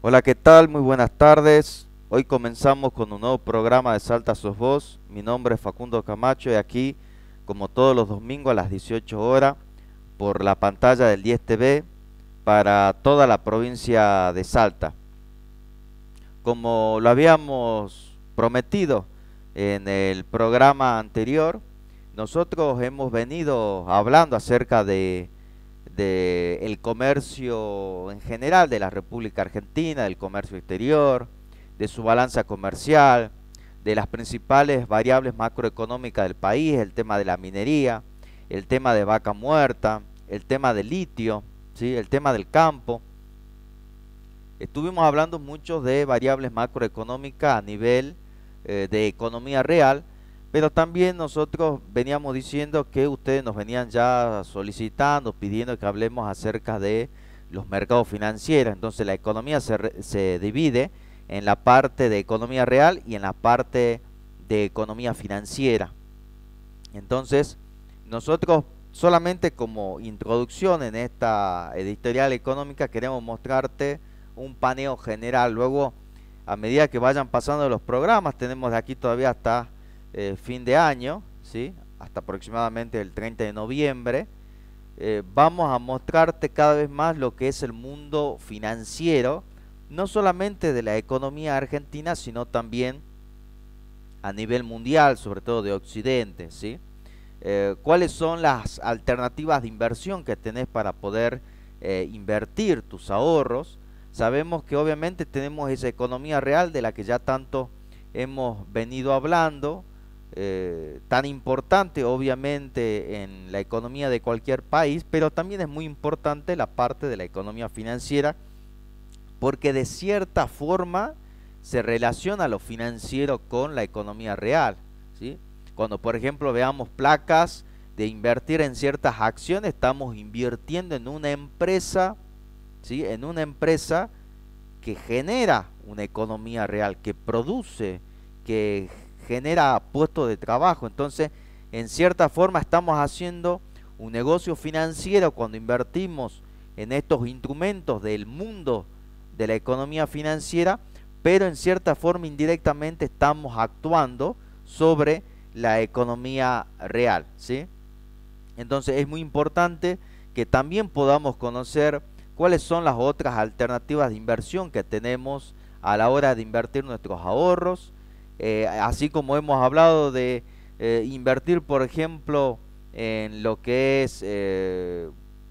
Hola, ¿qué tal? Muy buenas tardes. Hoy comenzamos con un nuevo programa de Salta Sos Vos. Mi nombre es Facundo Camacho y aquí, como todos los domingos a las 18 horas, por la pantalla del 10 TV para toda la provincia de Salta. Como lo habíamos prometido en el programa anterior, nosotros hemos venido hablando acerca de el comercio en general de la República Argentina, del comercio exterior, de su balanza comercial, de las principales variables macroeconómicas del país, el tema de la minería, el tema de vaca muerta, el tema del litio, ¿sí? El tema del campo. Estuvimos hablando mucho de variables macroeconómicas a nivel de economía real, pero también nosotros veníamos diciendo que ustedes nos venían ya solicitando, pidiendo que hablemos acerca de los mercados financieros. Entonces la economía se divide en la parte de economía real y en la parte de economía financiera. Entonces nosotros solamente como introducción en esta editorial económica queremos mostrarte un paneo general. Luego, a medida que vayan pasando los programas, tenemos de aquí todavía hasta fin de año, ¿sí? Hasta aproximadamente el 30 de noviembre. Vamos a mostrarte cada vez más lo que es el mundo financiero, no solamente de la economía argentina, sino también a nivel mundial, sobre todo de Occidente, ¿sí? ¿Cuáles son las alternativas de inversión que tenés para poder invertir tus ahorros? Sabemos que obviamente tenemos esa economía real de la que ya tanto hemos venido hablando, tan importante obviamente en la economía de cualquier país, pero también es muy importante la parte de la economía financiera, porque de cierta forma se relaciona lo financiero con la economía real, ¿sí? Cuando por ejemplo veamos placas de invertir en ciertas acciones, estamos invirtiendo en una empresa, ¿sí? En una empresa que genera una economía real, que produce, que genera puestos de trabajo. Entonces, en cierta forma estamos haciendo un negocio financiero cuando invertimos en estos instrumentos del mundo de la economía financiera, pero en cierta forma indirectamente estamos actuando sobre la economía real, ¿sí? Entonces es muy importante que también podamos conocer cuáles son las otras alternativas de inversión que tenemos a la hora de invertir nuestros ahorros, así como hemos hablado de invertir, por ejemplo, en lo que es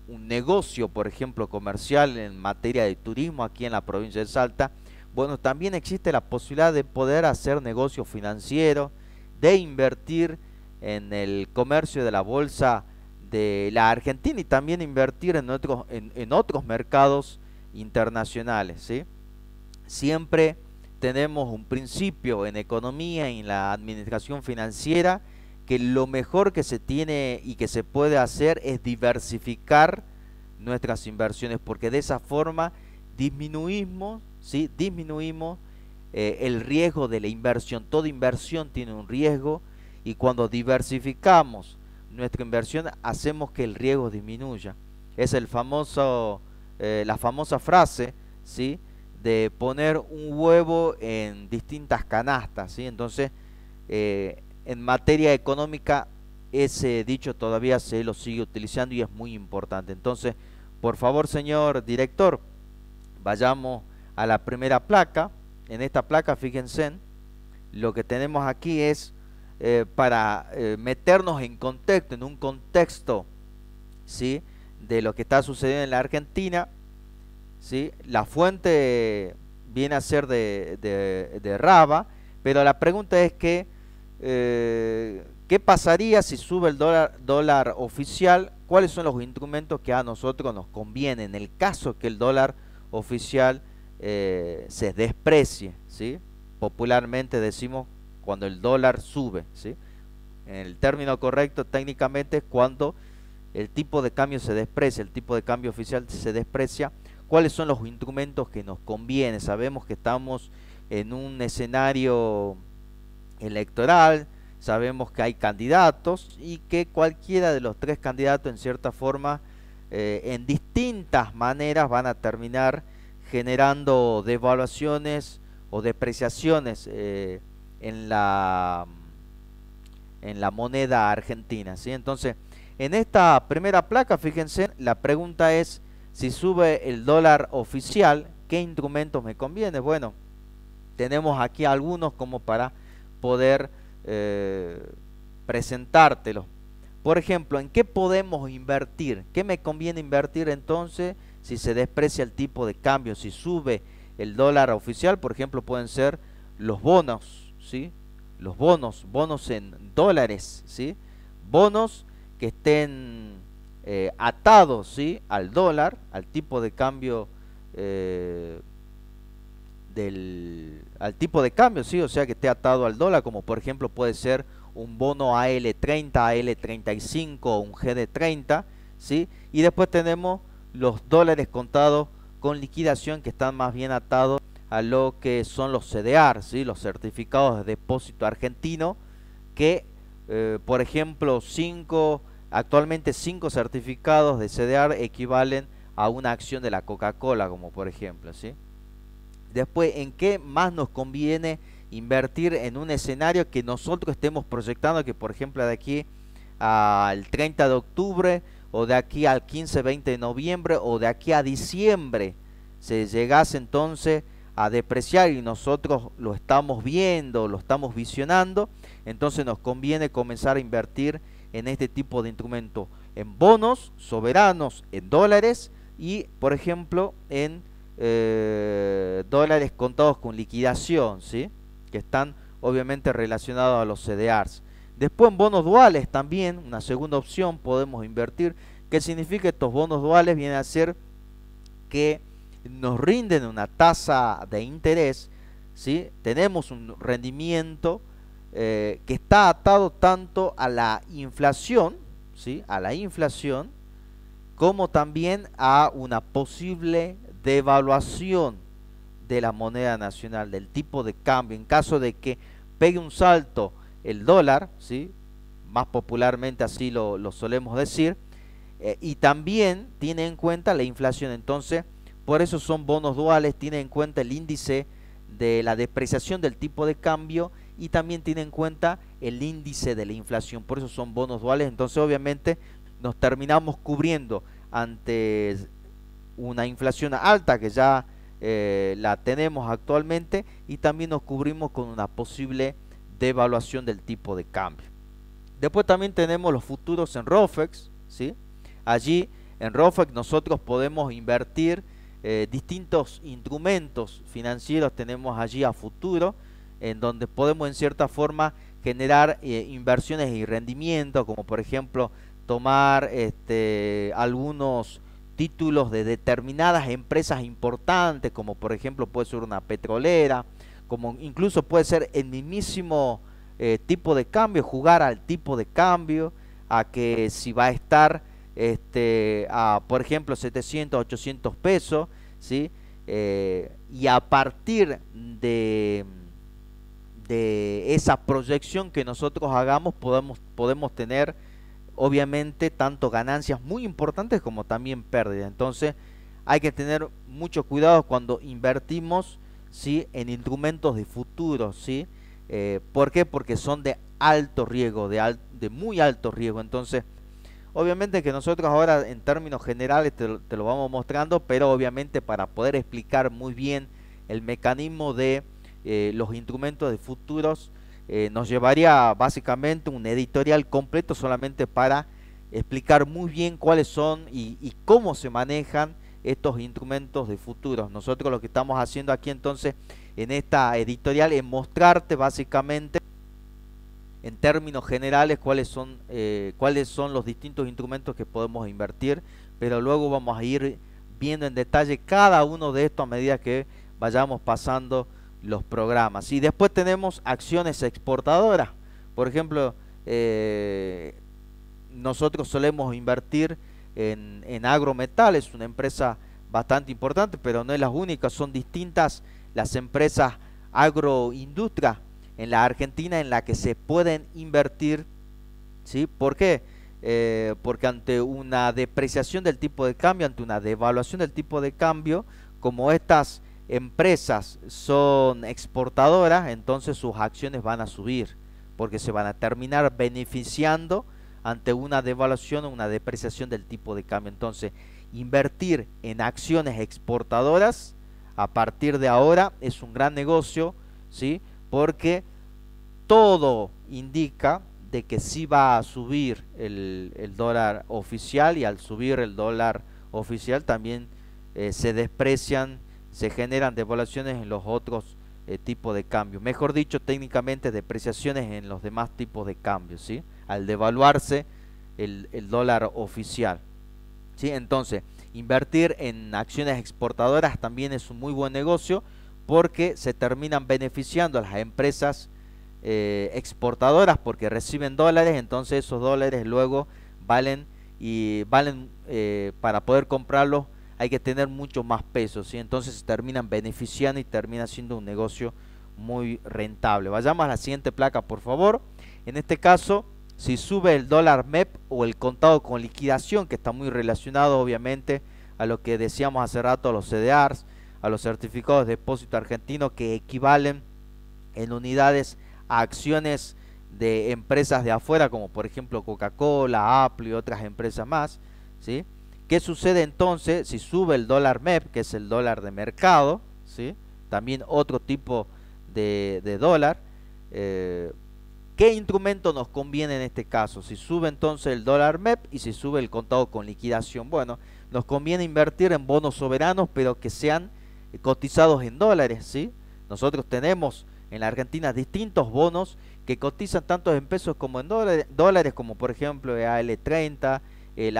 un negocio, por ejemplo, comercial en materia de turismo aquí en la provincia de Salta. Bueno, también existe la posibilidad de poder hacer negocio financiero, de invertir en el comercio de la bolsa de la Argentina y también invertir en otros mercados internacionales, ¿sí? Siempre tenemos un principio en economía y en la administración financiera que lo mejor que se tiene y que se puede hacer es diversificar nuestras inversiones, porque de esa forma disminuimos, ¿sí? Disminuimos el riesgo de la inversión. Toda inversión tiene un riesgo y cuando diversificamos nuestra inversión hacemos que el riesgo disminuya. Es la famosa frase, ¿sí? De poner un huevo en distintas canastas, ¿sí? Entonces, en materia económica, ese dicho todavía se lo sigue utilizando y es muy importante. Entonces, por favor, señor director, vayamos a la primera placa. En esta placa, fíjense, lo que tenemos aquí es para meternos en un contexto, ¿sí? De lo que está sucediendo en la Argentina, ¿sí? La fuente viene a ser de Raba, pero la pregunta es que ¿qué pasaría si sube el dólar oficial? ¿Cuáles son los instrumentos que a nosotros nos conviene en el caso que el dólar oficial se desprecie, ¿sí? Popularmente decimos cuando el dólar sube, ¿sí? El término correcto técnicamente es cuando el tipo de cambio se desprecia, el tipo de cambio oficial se desprecia. ¿Cuáles son los instrumentos que nos conviene? Sabemos que estamos en un escenario electoral, sabemos que hay candidatos y que cualquiera de los tres candidatos en cierta forma, en distintas maneras van a terminar generando devaluaciones o depreciaciones en la moneda argentina, ¿sí? Entonces, en esta primera placa, fíjense, la pregunta es, si sube el dólar oficial, ¿qué instrumentos me conviene? Bueno, tenemos aquí algunos como para poder presentártelo. Por ejemplo, ¿en qué podemos invertir? ¿Qué me conviene invertir entonces si se desprecia el tipo de cambio? Si sube el dólar oficial, por ejemplo, pueden ser los bonos, ¿sí? Los bonos en dólares, ¿sí? Bonos que estén atados, ¿sí? Al dólar, al tipo de cambio al tipo de cambio, ¿sí? O sea, que esté atado al dólar, como por ejemplo puede ser un bono AL30, AL35 o un GD30, ¿sí? Y después tenemos los dólares contados con liquidación, que están más bien atados a lo que son los CDR, ¿sí? Los certificados de depósito argentino, que por ejemplo actualmente 5 certificados de CDR equivalen a una acción de la Coca-Cola, como por ejemplo, ¿sí? Después, ¿en qué más nos conviene invertir en un escenario que nosotros estemos proyectando, que por ejemplo de aquí al 30 de octubre o de aquí al 15-20 de noviembre o de aquí a diciembre se llegase entonces a depreciar y nosotros lo estamos viendo, lo estamos visionando? Entonces nos conviene comenzar a invertir en este tipo de instrumentos, en bonos soberanos, en dólares y por ejemplo en dólares contados con liquidación, ¿sí? Que están obviamente relacionados a los CDRs. Después en bonos duales también, una segunda opción, podemos invertir. ¿Qué significa estos bonos duales? Viene a ser que nos rinden una tasa de interés, ¿sí? Tenemos un rendimiento que está atado tanto a la inflación, ¿sí? A la inflación, como también a una posible devaluación de la moneda nacional, del tipo de cambio. En caso de que pegue un salto el dólar, ¿sí? Más popularmente así lo solemos decir, y también tiene en cuenta la inflación. Entonces, por eso son bonos duales, tiene en cuenta el índice de la depreciación del tipo de cambio y también tiene en cuenta el índice de la inflación. Por eso son bonos duales. Entonces, obviamente, nos terminamos cubriendo ante una inflación alta que ya la tenemos actualmente, y también nos cubrimos con una posible devaluación del tipo de cambio. Después también tenemos los futuros en ROFEX, ¿sí? Allí en ROFEX nosotros podemos invertir distintos instrumentos financieros, tenemos allí a futuro, en donde podemos en cierta forma generar inversiones y rendimientos, como por ejemplo tomar algunos títulos de determinadas empresas importantes, como por ejemplo puede ser una petrolera, como incluso puede ser el mismísimo tipo de cambio, jugar al tipo de cambio, a que si va a estar por ejemplo 700, 800 pesos, ¿sí? Y a partir de esa proyección que nosotros hagamos podemos tener obviamente tanto ganancias muy importantes como también pérdidas. Entonces hay que tener mucho cuidado cuando invertimos, ¿sí? En instrumentos de futuro, ¿sí? ¿Por qué? Porque son de alto riesgo, de muy alto riesgo. Entonces obviamente que nosotros ahora en términos generales te lo vamos mostrando, pero obviamente para poder explicar muy bien el mecanismo de los instrumentos de futuros, nos llevaría básicamente un editorial completo solamente para explicar muy bien cuáles son y cómo se manejan estos instrumentos de futuros. Nosotros lo que estamos haciendo aquí entonces en esta editorial es mostrarte básicamente en términos generales cuáles son los distintos instrumentos que podemos invertir, pero luego vamos a ir viendo en detalle cada uno de estos a medida que vayamos pasando los programas. Y después tenemos acciones exportadoras. Por ejemplo, nosotros solemos invertir en Agrometales, una empresa bastante importante, pero no es la única, son distintas las empresas agroindustria en la Argentina en la que se pueden invertir, ¿sí? ¿Por qué? Porque ante una depreciación del tipo de cambio, ante una devaluación del tipo de cambio, como estas empresas son exportadoras, entonces sus acciones van a subir, porque se van a terminar beneficiando ante una devaluación o una depreciación del tipo de cambio. Entonces, invertir en acciones exportadoras a partir de ahora es un gran negocio, ¿sí? Porque todo indica de que sí va a subir el dólar oficial, y al subir el dólar oficial también se desprecian, se generan devaluaciones en los otros tipos de cambio. Mejor dicho, técnicamente depreciaciones en los demás tipos de cambios, ¿sí? Al devaluarse el dólar oficial, ¿sí? Entonces, invertir en acciones exportadoras también es un muy buen negocio, porque se terminan beneficiando a las empresas exportadoras porque reciben dólares. Entonces esos dólares luego valen, para poder comprarlos hay que tener mucho más pesos, ¿sí? Entonces se terminan beneficiando y termina siendo un negocio muy rentable. Vayamos a la siguiente placa, por favor. En este caso, si sube el dólar MEP o el contado con liquidación, que está muy relacionado obviamente a lo que decíamos hace rato, a los CDRs, a los certificados de depósito argentino, que equivalen en unidades a acciones de empresas de afuera, como por ejemplo Coca-Cola, Apple y otras empresas más, ¿sí? ¿Qué sucede entonces si sube el dólar MEP, que es el dólar de mercado, ¿sí? También otro tipo de dólar? ¿Qué instrumento nos conviene en este caso? Si sube entonces el dólar MEP y si sube el contado con liquidación. Bueno, nos conviene invertir en bonos soberanos, pero que sean cotizados en dólares, ¿sí? Nosotros tenemos en la Argentina distintos bonos que cotizan tanto en pesos como en dólares, como por ejemplo el AL30, el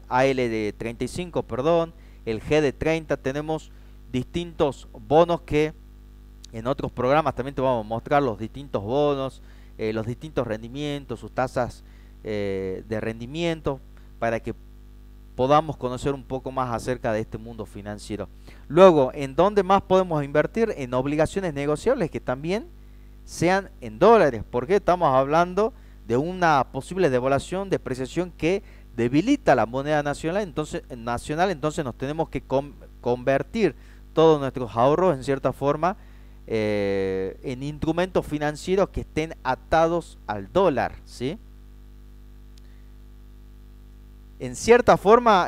AL35, perdón, el GD30. Tenemos distintos bonos que en otros programas también te vamos a mostrar los distintos bonos, los distintos rendimientos, sus tasas de rendimiento, para que podamos conocer un poco más acerca de este mundo financiero. Luego, ¿en dónde más podemos invertir? En obligaciones negociables que también sean en dólares, porque estamos hablando de una posible devaluación, depreciación que debilita la moneda nacional. Entonces nos tenemos que convertir todos nuestros ahorros en cierta forma en instrumentos financieros que estén atados al dólar, ¿sí? En cierta forma,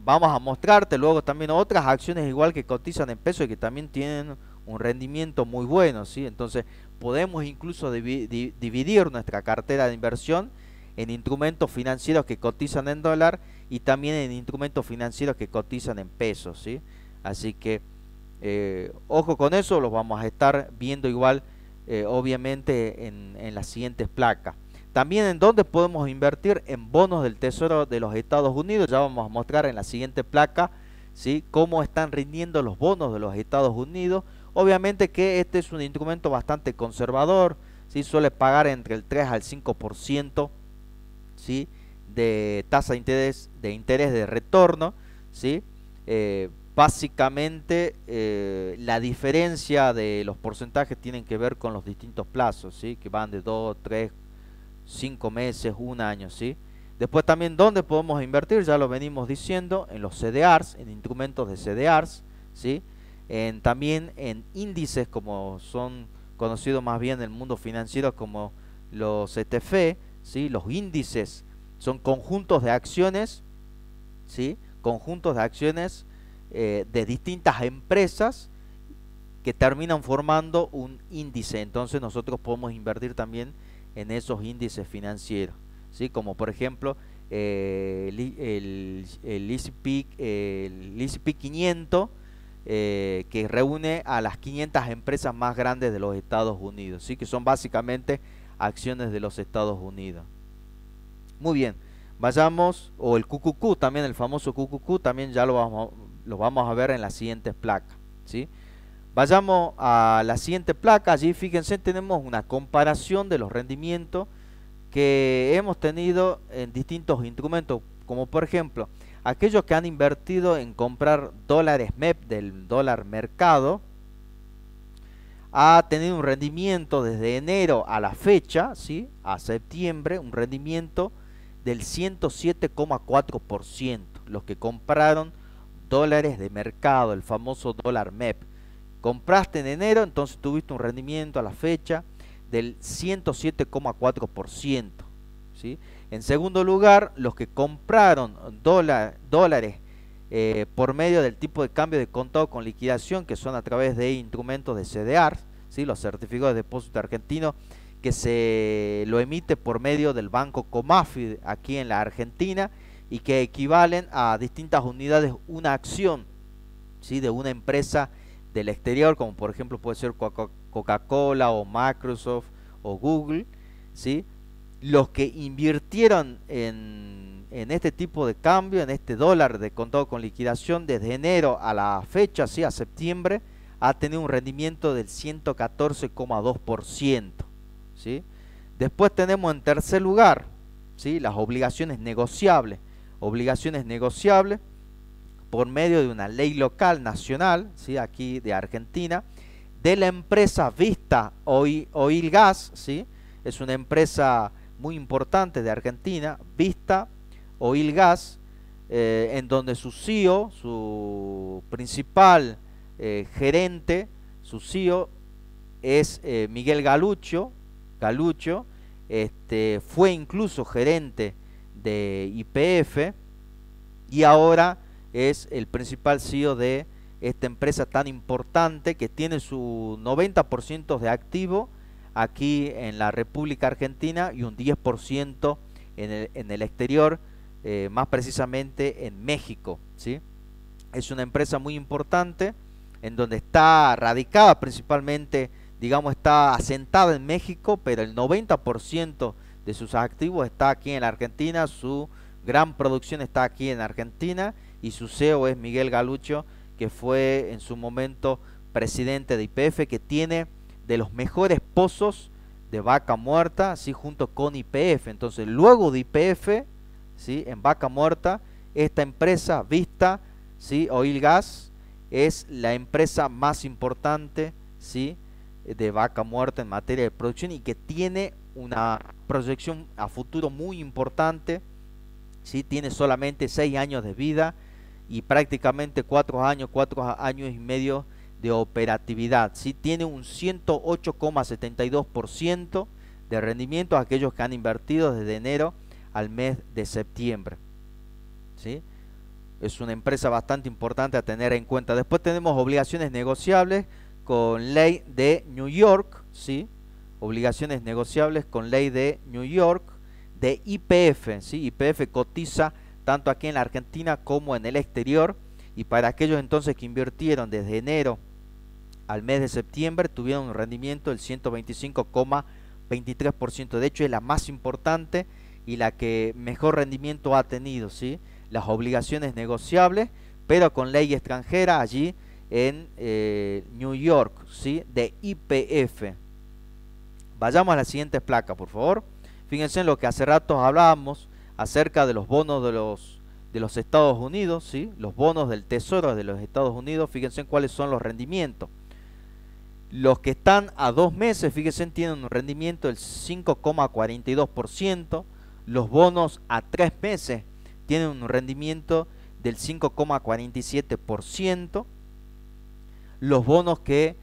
vamos a mostrarte luego también otras acciones igual que cotizan en pesos y que también tienen un rendimiento muy bueno, ¿sí? Entonces podemos incluso dividir nuestra cartera de inversión en instrumentos financieros que cotizan en dólar y también en instrumentos financieros que cotizan en pesos, ¿sí? Así que ojo con eso, los vamos a estar viendo igual obviamente en las siguientes placas. También en dónde podemos invertir: en bonos del Tesoro de los Estados Unidos. Ya vamos a mostrar en la siguiente placa, ¿sí?, cómo están rindiendo los bonos de los Estados Unidos. Obviamente que este es un instrumento bastante conservador, ¿sí? Suele pagar entre el 3 al 5%, ¿sí?, de tasa de interés de retorno, ¿sí? Básicamente la diferencia de los porcentajes tienen que ver con los distintos plazos, ¿sí?, que van de 2, 3, 5 meses, un año, ¿sí? Después también dónde podemos invertir, ya lo venimos diciendo, en los CDRs, en instrumentos de CDRs, ¿sí? También en índices, como son conocidos más bien en el mundo financiero como los ETF, ¿sí? Los índices son conjuntos de acciones, ¿sí?, conjuntos de acciones de distintas empresas que terminan formando un índice. Entonces nosotros podemos invertir también en esos índices financieros, ¿sí?, como por ejemplo el S&P 500, que reúne a las 500 empresas más grandes de los Estados Unidos, ¿sí?, que son básicamente acciones de los Estados Unidos. Muy bien, vayamos, o el QQQ también, el famoso QQQ, también ya lo vamos a ver en las siguientes placas, ¿sí? Vayamos a la siguiente placa. Allí fíjense, tenemos una comparación de los rendimientos que hemos tenido en distintos instrumentos, como por ejemplo aquellos que han invertido en comprar dólares MEP del dólar mercado. Ha tenido un rendimiento desde enero a la fecha, ¿sí?, a septiembre, un rendimiento del 107,4%. Los que compraron dólares de mercado, el famoso dólar MEP. Compraste en enero, entonces tuviste un rendimiento a la fecha del 107,4%. ¿Sí? En segundo lugar, los que compraron dólares por medio del tipo de cambio de contado con liquidación, que son a través de instrumentos de CDR, ¿sí? Los certificados de depósito argentino, que se lo emite por medio del banco Comafi aquí en la Argentina y que equivalen a distintas unidades, una acción, ¿sí? De una empresa del exterior, como por ejemplo puede ser Coca-Cola o Microsoft o Google, ¿sí? Los que invirtieron en este tipo de cambio, en este dólar de contado con liquidación, desde enero a la fecha, ¿sí? A septiembre, ha tenido un rendimiento del 114,2%. ¿Sí? Después tenemos en tercer lugar, ¿sí? Las obligaciones negociables. Obligaciones negociables por medio de una ley local nacional, ¿sí? Aquí de Argentina, de la empresa Vista Oil Gas, ¿sí? Es una empresa muy importante de Argentina, Vista Oil Gas, en donde su CEO, su principal gerente, su CEO es Miguel Galucho. Fue incluso gerente de YPF y ahora es el principal CEO de esta empresa tan importante que tiene su 90% de activo aquí en la República Argentina y un 10% en el exterior, más precisamente en México, ¿sí? Es una empresa muy importante en donde está radicada principalmente, digamos, está asentada en México, pero el 90% de sus activos está aquí en la Argentina, su gran producción está aquí en Argentina y su CEO es Miguel Galucho, que fue en su momento presidente de YPF, que tiene de los mejores pozos de Vaca Muerta, ¿sí? Junto con YPF. Entonces, luego de YPF, ¿sí? En Vaca Muerta, esta empresa Vista, ¿sí? Oil Gas es la empresa más importante, ¿sí? De Vaca Muerta en materia de producción y que tiene una proyección a futuro muy importante, ¿sí? Tiene solamente 6 años de vida y prácticamente 4 años y medio de operatividad, ¿sí? Tiene un 108,72% de rendimiento a aquellos que han invertido desde enero al mes de septiembre, ¿sí? Es una empresa bastante importante a tener en cuenta. Después tenemos obligaciones negociables con ley de New York, ¿sí? Obligaciones negociables con ley de New York de YPF, ¿sí? YPF cotiza tanto aquí en la Argentina como en el exterior y para aquellos entonces que invirtieron desde enero al mes de septiembre tuvieron un rendimiento del 125,23%. De hecho es la más importante y la que mejor rendimiento ha tenido, ¿sí? Las obligaciones negociables, pero con ley extranjera allí en New York, ¿sí? De YPF. Vayamos a la siguiente placa, por favor. Fíjense en lo que hace rato hablábamos acerca de los bonos de los Estados Unidos, ¿sí? Los bonos del Tesoro de los Estados Unidos. Fíjense en cuáles son los rendimientos. Los que están a 2 meses, fíjense, tienen un rendimiento del 5,42%. Los bonos a 3 meses tienen un rendimiento del 5,47%. Los bonos que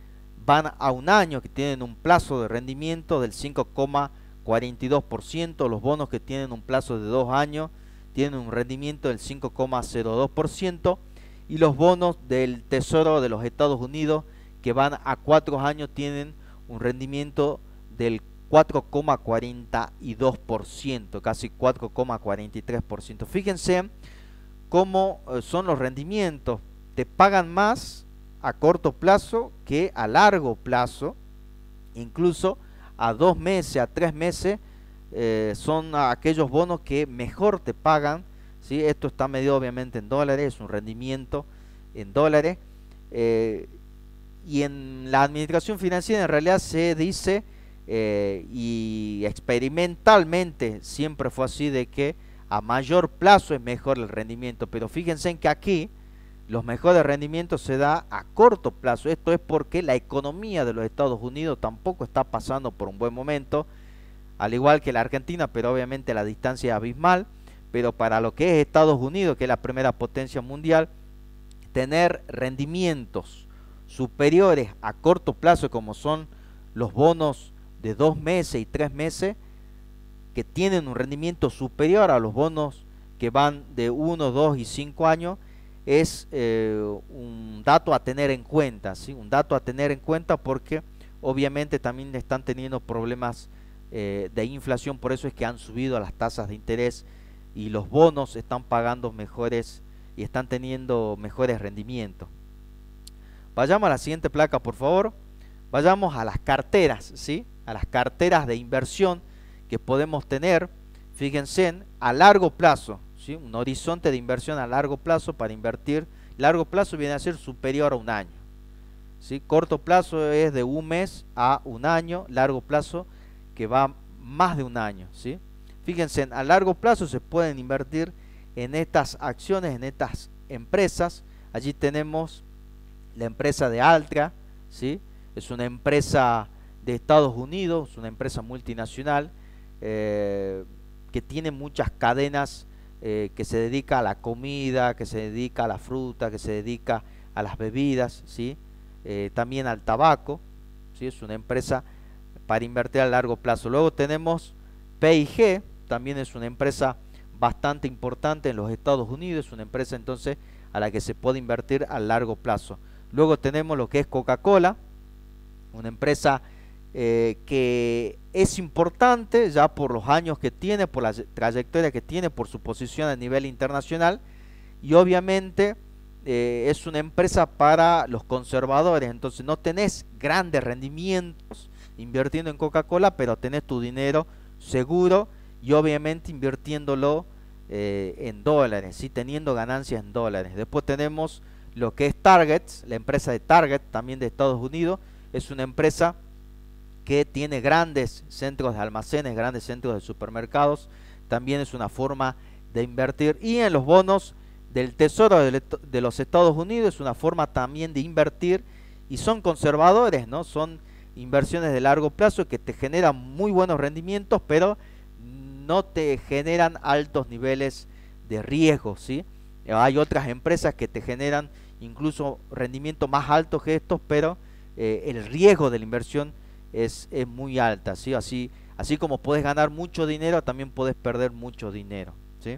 van a un año, que tienen un plazo de rendimiento del 5,42%. Los bonos que tienen un plazo de 2 años tienen un rendimiento del 5,02%. Y los bonos del Tesoro de los Estados Unidos que van a 4 años tienen un rendimiento del 4,42%, casi 4,43%. Fíjense cómo son los rendimientos. Te pagan más a corto plazo que a largo plazo. Incluso a 2 meses, a 3 meses, son aquellos bonos que mejor te pagan, ¿sí? Esto está medido obviamente en dólares, es un rendimiento en dólares. Y en la administración financiera en realidad se dice, y experimentalmente siempre fue así, de que a mayor plazo es mejor el rendimiento. Pero fíjense en que aquí los mejores rendimientos se da a corto plazo. Esto es porque la economía de los Estados Unidos tampoco está pasando por un buen momento, al igual que la Argentina, pero obviamente la distancia es abismal. Pero para lo que es Estados Unidos, que es la primera potencia mundial, tener rendimientos superiores a corto plazo, como son los bonos de 2 meses y 3 meses, que tienen un rendimiento superior a los bonos que van de 1, 2 y 5 años, es un dato a tener en cuenta, ¿sí? Un dato a tener en cuenta porque obviamente también están teniendo problemas de inflación, por eso es que han subido las tasas de interés y los bonos están pagando mejores y están teniendo mejores rendimientos. Vayamos a la siguiente placa, por favor. Vayamos a las carteras, ¿sí? A las carteras de inversión que podemos tener. Fíjense, a largo plazo, ¿sí? Un horizonte de inversión a largo plazo para invertir. Largo plazo viene a ser superior a un año, ¿sí? Corto plazo es de un mes a un año. Largo plazo que va más de un año, ¿sí? Fíjense, a largo plazo se pueden invertir en estas acciones, en estas empresas. Allí tenemos la empresa de Altra, ¿sí? Es una empresa de Estados Unidos, una empresa multinacional que tiene muchas cadenas, que se dedica a la comida, que se dedica a la fruta, que se dedica a las bebidas, ¿sí? También al tabaco, ¿sí? Es una empresa para invertir a largo plazo. Luego tenemos P&G, también es una empresa bastante importante en los Estados Unidos, es una empresa entonces a la que se puede invertir a largo plazo. Luego tenemos lo que es Coca-Cola, una empresa que es importante ya por los años que tiene, por la trayectoria que tiene, por su posición a nivel internacional, y obviamente es una empresa para los conservadores. Entonces no tenés grandes rendimientos invirtiendo en Coca-Cola, pero tenés tu dinero seguro y obviamente invirtiéndolo en dólares, ¿sí? Teniendo ganancias en dólares. Después tenemos lo que es Target, la empresa de Target, también de Estados Unidos. Es una empresa que tiene grandes centros de almacenes, grandes centros de supermercados. También es una forma de invertir. Y en los bonos del Tesoro de los Estados Unidos es una forma también de invertir. Y son conservadores, ¿no? Son inversiones de largo plazo que te generan muy buenos rendimientos, pero no te generan altos niveles de riesgo, ¿sí? Hay otras empresas que te generan incluso rendimientos más altos que estos, pero el riesgo de la inversión es muy alta, ¿sí? Así como puedes ganar mucho dinero, también puedes perder mucho dinero, ¿sí?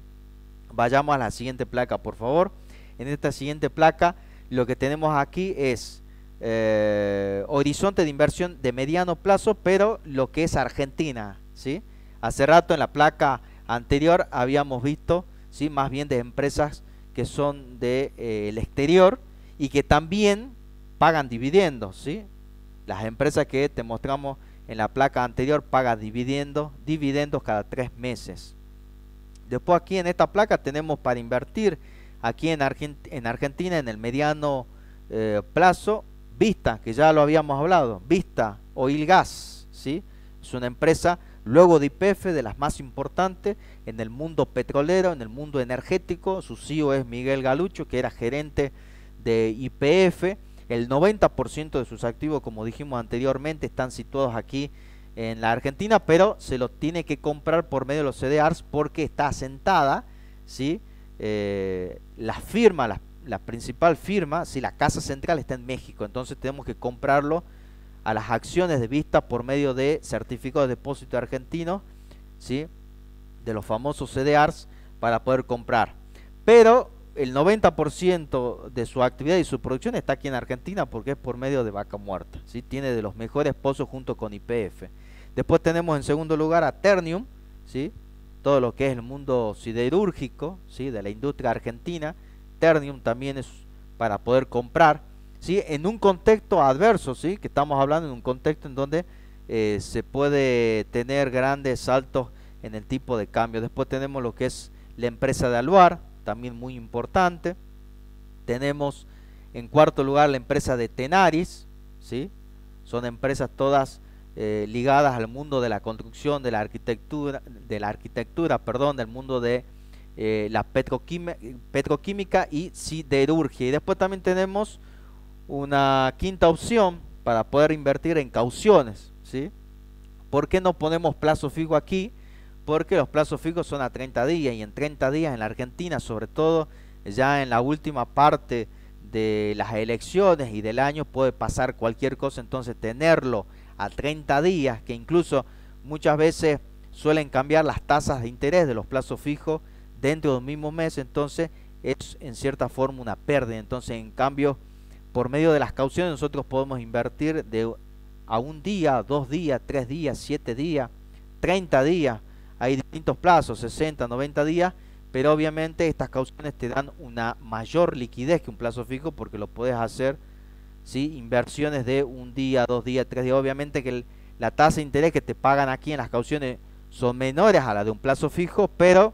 Vayamos a la siguiente placa, por favor. En esta siguiente placa lo que tenemos aquí es horizonte de inversión de mediano plazo, pero lo que es Argentina, ¿sí? Hace rato en la placa anterior habíamos visto, ¿sí? Más bien de empresas que son de el exterior y que también pagan dividendos, ¿sí? Las empresas que te mostramos en la placa anterior pagan dividendos cada 3 meses. Después aquí en esta placa tenemos para invertir aquí en Argentina en el mediano plazo, Vista, que ya lo habíamos hablado, Vista Oil Gas, ¿sí? Es una empresa luego de YPF de las más importantes en el mundo petrolero, en el mundo energético. Su CEO es Miguel Galucho, que era gerente de YPF. El 90% de sus activos, como dijimos anteriormente, están situados aquí en la Argentina, pero se los tiene que comprar por medio de los CDRs porque está asentada, ¿sí? La firma, la principal firma, ¿sí? La casa central está en México, entonces tenemos que comprarlo a las acciones de Vista por medio de certificados de depósito argentinos, ¿sí? De los famosos CDRs para poder comprar. Pero el 90% de su actividad y su producción está aquí en Argentina porque es por medio de Vaca Muerta, ¿sí? Tiene de los mejores pozos junto con YPF. Después tenemos en segundo lugar a Ternium, ¿sí? Todo lo que es el mundo siderúrgico, ¿sí? De la industria argentina. Ternium también es para poder comprar, ¿sí? En un contexto adverso, ¿sí? Que estamos hablando en un contexto en donde se puede tener grandes saltos en el tipo de cambio. Después tenemos lo que es la empresa de Aluar, también muy importante. Tenemos en cuarto lugar la empresa de Tenaris, ¿sí? Son empresas todas ligadas al mundo de la construcción, de la arquitectura, del mundo de la petroquímica y siderurgia. Y después también tenemos una quinta opción para poder invertir en cauciones, ¿sí? ¿Por qué no ponemos plazo fijo aquí? Porque los plazos fijos son a 30 días y en 30 días en la Argentina, sobre todo ya en la última parte de las elecciones y del año puede pasar cualquier cosa, entonces tenerlo a 30 días, que incluso muchas veces suelen cambiar las tasas de interés de los plazos fijos dentro de un mismo mes, entonces es en cierta forma una pérdida. Entonces, en cambio, por medio de las cauciones nosotros podemos invertir a un día, 2 días, 3 días, 7 días, 30 días. Hay distintos plazos, 60, 90 días, pero obviamente estas cauciones te dan una mayor liquidez que un plazo fijo porque lo puedes hacer, ¿sí? Inversiones de un día, 2 días, 3 días. Obviamente que la tasa de interés que te pagan aquí en las cauciones son menores a la de un plazo fijo, pero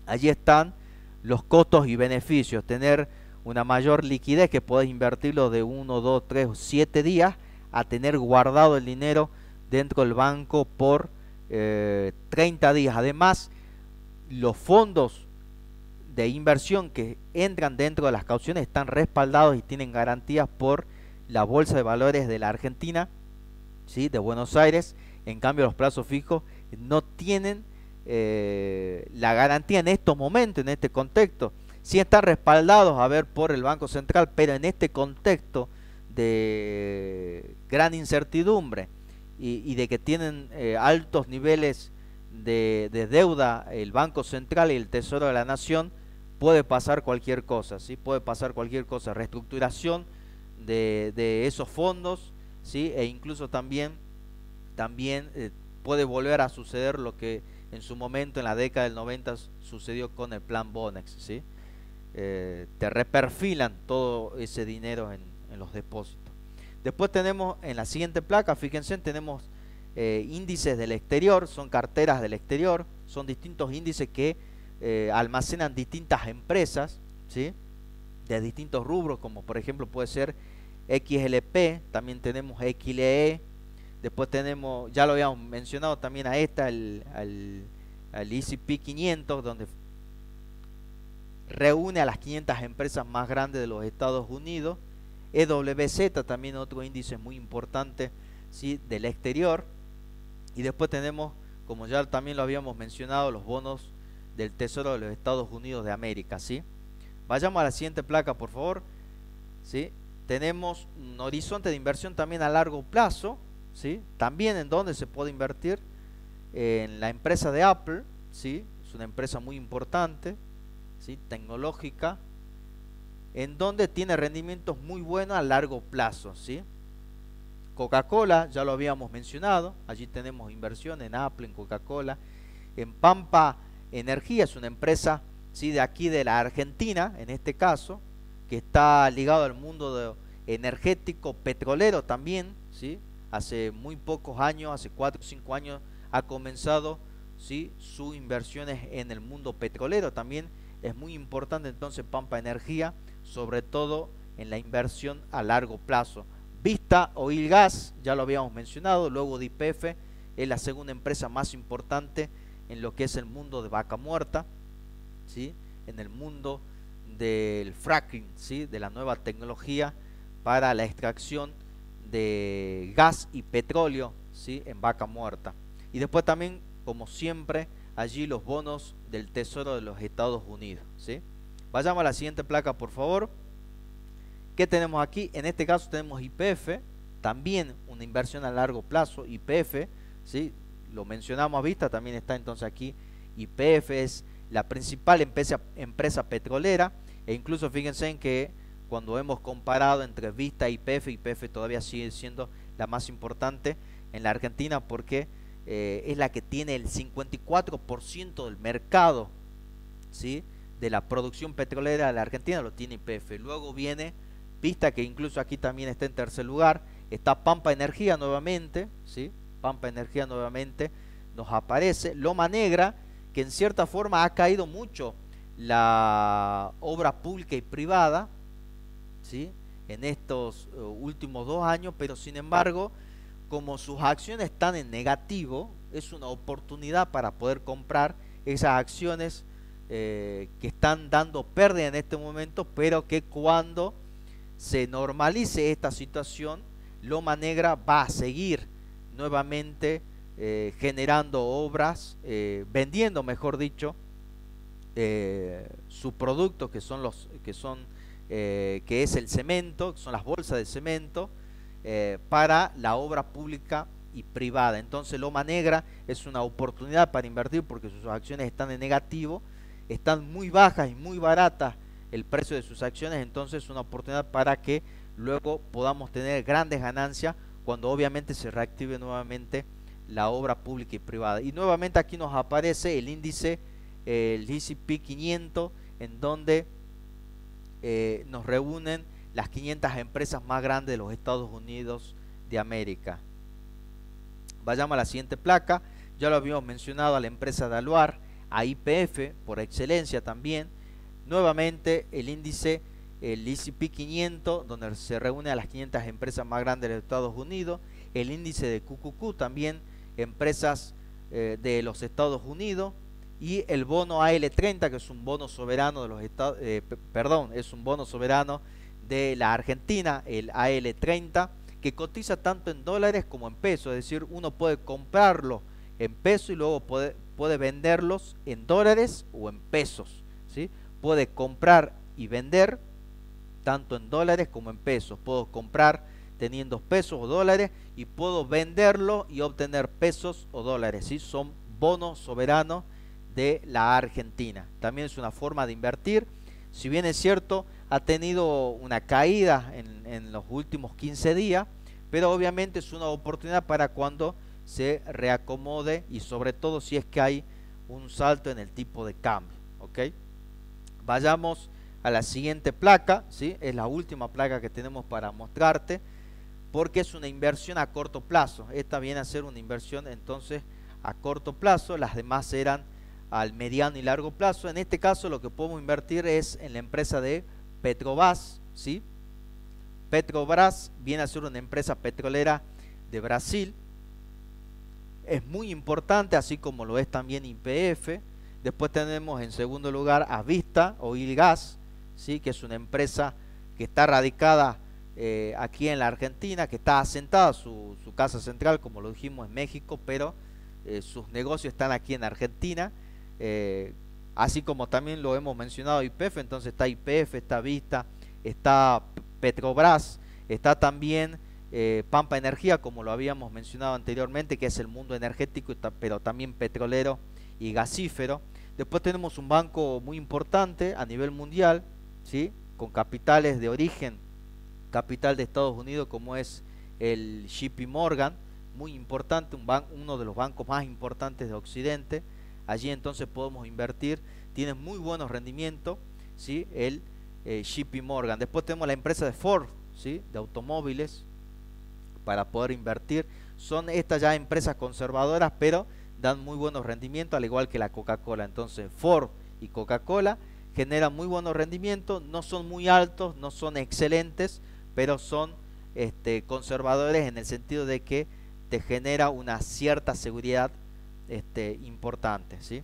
allí están los costos y beneficios. Tener una mayor liquidez, que podés invertirlo de 1, 2, 3, 7 días, a tener guardado el dinero dentro del banco por 30 días. Además, los fondos de inversión que entran dentro de las cauciones están respaldados y tienen garantías por la Bolsa de Valores de la Argentina, ¿sí? De Buenos Aires. En cambio, los plazos fijos no tienen la garantía en estos momentos, en este contexto. Sí están respaldados, a ver, por el Banco Central, pero en este contexto de gran incertidumbre y de que tienen altos niveles de deuda el Banco Central y el Tesoro de la Nación, puede pasar cualquier cosa, ¿sí? Puede pasar cualquier cosa, reestructuración de esos fondos, ¿sí? E incluso también puede volver a suceder lo que en su momento en la década del 90 sucedió con el plan Bonex, ¿sí? Te reperfilan todo ese dinero en los depósitos. Después tenemos en la siguiente placa, fíjense, tenemos índices del exterior, son carteras del exterior, son distintos índices que almacenan distintas empresas, ¿sí? De distintos rubros, como por ejemplo puede ser XLP, también tenemos XLE. Después tenemos, ya lo habíamos mencionado también a esta, al S&P 500, donde reúne a las 500 empresas más grandes de los Estados Unidos. EWZ, también otro índice muy importante, ¿sí? Del exterior. Y después tenemos, como ya también lo habíamos mencionado, los bonos del Tesoro de los Estados Unidos de América, ¿sí? Vayamos a la siguiente placa, por favor, ¿sí? Tenemos un horizonte de inversión también a largo plazo, ¿sí? También en donde se puede invertir en la empresa de Apple, ¿sí? Es una empresa muy importante, ¿sí? Tecnológica, en donde tiene rendimientos muy buenos a largo plazo, ¿sí? Coca-Cola, ya lo habíamos mencionado, allí tenemos inversión en Apple, en Coca-Cola. En Pampa Energía, es una empresa, ¿sí? De aquí de la Argentina, en este caso, que está ligado al mundo energético, petrolero también, ¿sí? Hace muy pocos años, hace 4 o 5 años, ha comenzado, ¿sí? Sus inversiones en el mundo petrolero. También es muy importante entonces Pampa Energía, sobre todo en la inversión a largo plazo. Vista Oil Gas, ya lo habíamos mencionado, luego de YPF, es la segunda empresa más importante en lo que es el mundo de vaca muerta, ¿sí? En el mundo del fracking, ¿sí? De la nueva tecnología para la extracción de gas y petróleo, ¿sí? En vaca muerta. Y después también, como siempre, allí los bonos del Tesoro de los Estados Unidos, ¿sí? Vayamos a la siguiente placa, por favor. ¿Qué tenemos aquí? En este caso tenemos YPF, también una inversión a largo plazo, YPF, ¿sí? Lo mencionamos a vista, también está entonces aquí. YPF es la principal empresa petrolera, e incluso fíjense en que cuando hemos comparado entre Vista y YPF, YPF todavía sigue siendo la más importante en la Argentina porque es la que tiene el 54% del mercado, ¿sí? De la producción petrolera de la Argentina lo tiene YPF. Luego viene Vista, que incluso aquí también está en tercer lugar. Está Pampa Energía nuevamente, ¿sí? Pampa Energía nuevamente nos aparece. Loma Negra, que en cierta forma ha caído mucho la obra pública y privada, ¿sí? En estos últimos 2 años, pero sin embargo, como sus acciones están en negativo, es una oportunidad para poder comprar esas acciones que están dando pérdida en este momento, pero que cuando se normalice esta situación, Loma Negra va a seguir nuevamente generando obras, vendiendo, mejor dicho, sus productos, que son que es el cemento, son las bolsas de cemento, para la obra pública y privada. Entonces Loma Negra es una oportunidad para invertir porque sus acciones están en negativo, están muy bajas y muy baratas el precio de sus acciones, entonces es una oportunidad para que luego podamos tener grandes ganancias cuando obviamente se reactive nuevamente la obra pública y privada. Y nuevamente aquí nos aparece el índice, el S&P 500, en donde nos reúnen las 500 empresas más grandes de los Estados Unidos de América. Vayamos a la siguiente placa. Ya lo habíamos mencionado, a la empresa de Aluar, a YPF por excelencia también. Nuevamente el índice, el S&P 500, donde se reúne a las 500 empresas más grandes de los Estados Unidos. El índice de QQQ también, empresas de los Estados Unidos. Y el bono AL30, que es un bono soberano de los Estados, es un bono soberano de la Argentina, el AL30, que cotiza tanto en dólares como en pesos. Es decir, uno puede comprarlo en pesos y luego puede venderlos en dólares o en pesos, ¿sí? Puede comprar y vender tanto en dólares como en pesos. Puedo comprar teniendo pesos o dólares y puedo venderlo y obtener pesos o dólares, ¿sí? Son bonos soberanos de la Argentina. También es una forma de invertir. Si bien es cierto, ha tenido una caída en los últimos 15 días, pero obviamente es una oportunidad para cuando se reacomode y sobre todo si es que hay un salto en el tipo de cambio, ¿ok? Vayamos a la siguiente placa, ¿sí? Es la última placa que tenemos para mostrarte, porque es una inversión a corto plazo. Esta viene a ser una inversión entonces a corto plazo, las demás eran al mediano y largo plazo. En este caso lo que podemos invertir es en la empresa de Petrobras, ¿sí? Petrobras viene a ser una empresa petrolera de Brasil. Es muy importante, así como lo es también YPF. Después tenemos en segundo lugar a Vista Oil y Gas, ¿sí? Que es una empresa que está radicada aquí en la Argentina, que está asentada, su casa central, como lo dijimos, en México, pero sus negocios están aquí en Argentina. Así como también lo hemos mencionado YPF, entonces está YPF, está Vista, está Petrobras, está también Pampa Energía, como lo habíamos mencionado anteriormente, que es el mundo energético, pero también petrolero y gasífero. Después tenemos un banco muy importante a nivel mundial, ¿sí? Con capitales de origen, capital de Estados Unidos, como es el JP Morgan, muy importante, uno de los bancos más importantes de Occidente. Allí entonces podemos invertir, tiene muy buenos rendimientos, ¿sí? El JP Morgan. Después tenemos la empresa de Ford, ¿sí? De automóviles, para poder invertir. Son estas ya empresas conservadoras, pero dan muy buenos rendimientos, al igual que la Coca-Cola. Entonces Ford y Coca-Cola generan muy buenos rendimientos, no son muy altos, no son excelentes, pero son conservadores en el sentido de que te genera una cierta seguridad importante, ¿sí?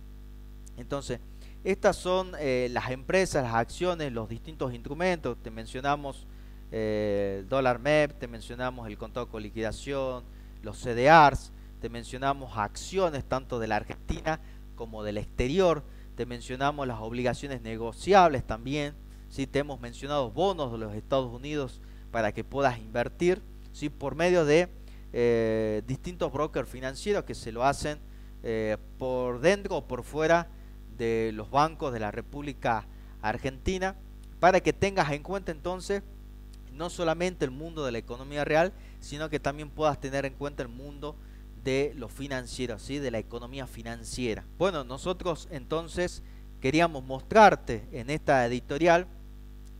Entonces, estas son las empresas, las acciones, los distintos instrumentos. Te mencionamos el dólar MEP, te mencionamos el contado con liquidación, los CDRs, te mencionamos acciones tanto de la Argentina como del exterior, te mencionamos las obligaciones negociables también, ¿sí? Te hemos mencionado bonos de los Estados Unidos para que puedas invertir, ¿sí? Por medio de distintos brokers financieros que se lo hacen por dentro o por fuera de los bancos de la República Argentina, para que tengas en cuenta entonces no solamente el mundo de la economía real, sino que también puedas tener en cuenta el mundo de lo financiero, ¿sí? De la economía financiera. Bueno, nosotros entonces queríamos mostrarte en esta editorial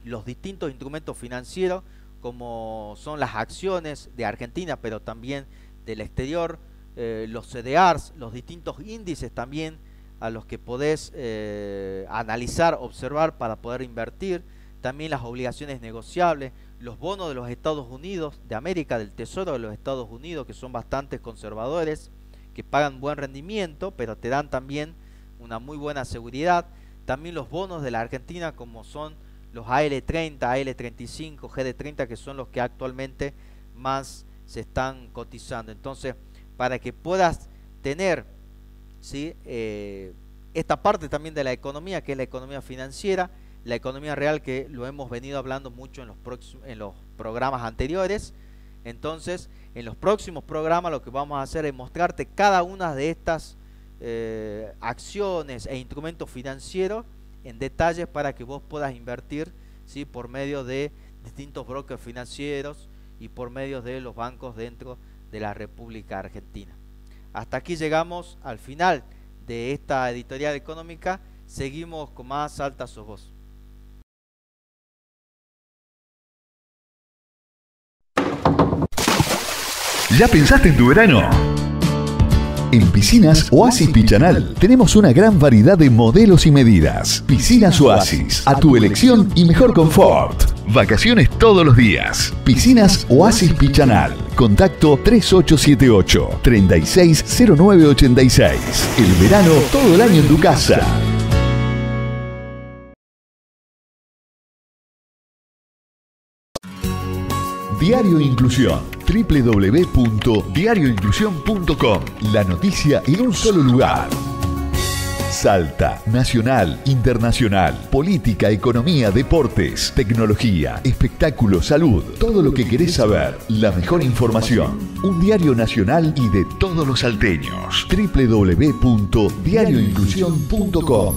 los distintos instrumentos financieros, como son las acciones de Argentina, pero también del exterior, los CDRs, los distintos índices también a los que podés analizar, observar para poder invertir, también las obligaciones negociables, los bonos de los Estados Unidos de América, del Tesoro de los Estados Unidos, que son bastante conservadores, que pagan buen rendimiento, pero te dan también una muy buena seguridad. También los bonos de la Argentina, como son los AL30, AL35, GD30, que son los que actualmente más se están cotizando. Entonces, para que puedas tener, ¿sí? Esta parte también de la economía, que es la economía financiera, la economía real, que lo hemos venido hablando mucho en los programas anteriores. Entonces, en los próximos programas lo que vamos a hacer es mostrarte cada una de estas acciones e instrumentos financieros en detalle para que vos puedas invertir, ¿sí?, por medio de distintos brokers financieros y por medio de los bancos dentro de la República Argentina. Hasta aquí llegamos al final de esta editorial económica. Seguimos con más Alta Sos Vos. ¿Ya pensaste en tu verano? En Piscinas Oasis Pichanal tenemos una gran variedad de modelos y medidas. Piscinas Oasis, a tu elección y mejor confort. Vacaciones todos los días. Piscinas Oasis Pichanal. Contacto 3878-360986. El verano todo el año en tu casa. Diario Inclusión, www.diarioinclusión.com. La noticia en un solo lugar. Salta, nacional, internacional, política, economía, deportes, tecnología, espectáculo, salud. Todo lo que querés saber, la mejor información. Un diario nacional y de todos los salteños. www.diarioinclusión.com.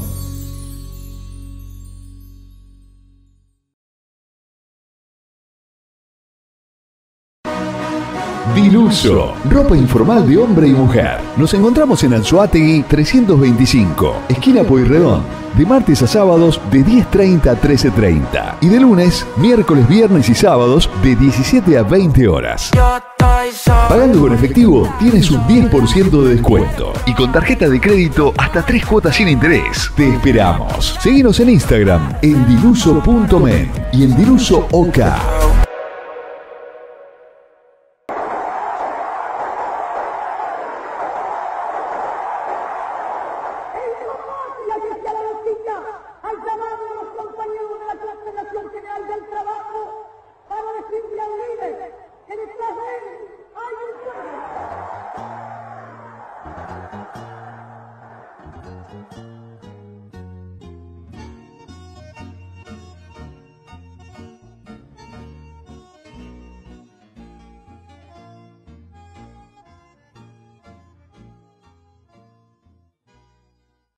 Diluso, ropa informal de hombre y mujer. Nos encontramos en Anzoátegui 325, esquina Pueyrredón, de martes a sábados de 10:30 a 13:30 y de lunes, miércoles, viernes y sábados de 17 a 20 horas. Pagando con efectivo tienes un 10% de descuento y con tarjeta de crédito hasta 3 cuotas sin interés. Te esperamos. Seguinos en Instagram en diluso.men y en Diluso OK.